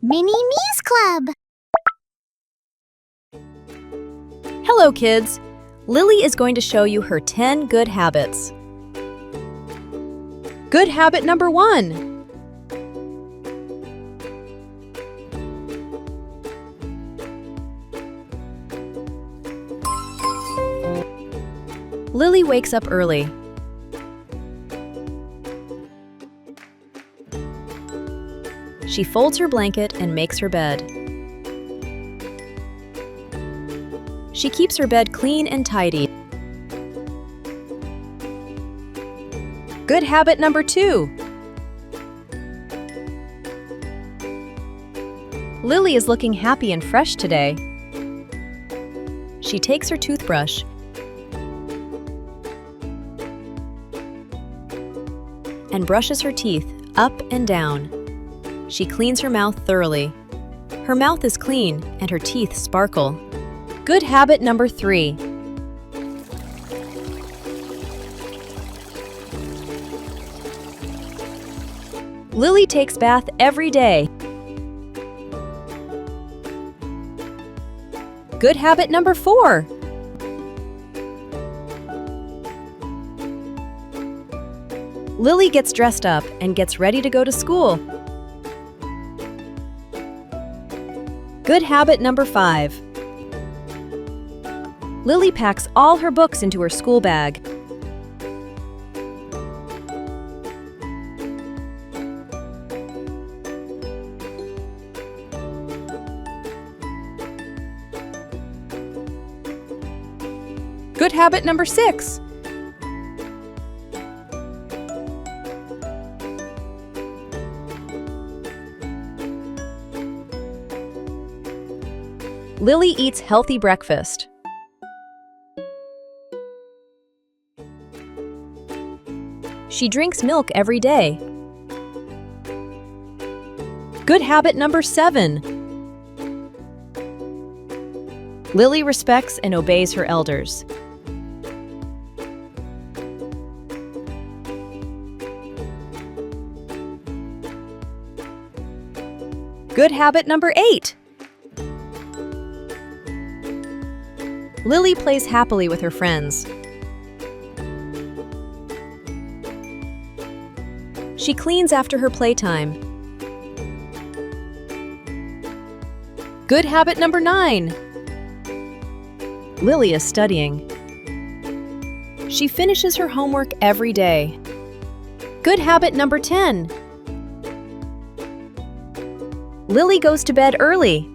Mini Me's Club. Hello, kids! Lily is going to show you her 10 good habits. Good habit number 1. Lily wakes up early. She folds her blanket and makes her bed. She keeps her bed clean and tidy. Good habit number 2. Lily is looking happy and fresh today. She takes her toothbrush and brushes her teeth up and down. She cleans her mouth thoroughly. Her mouth is clean and her teeth sparkle. Good habit number 3. Lily takes bath every day. Good habit number 4. Lily gets dressed up and gets ready to go to school. Good habit number 5. Lily packs all her books into her school bag. Good habit number 6. Lily eats healthy breakfast. She drinks milk every day. Good habit number 7. Lily respects and obeys her elders. Good habit number 8. Lily plays happily with her friends. She cleans after her playtime. Good habit number 9. Lily is studying. She finishes her homework every day. Good habit number 10. Lily goes to bed early.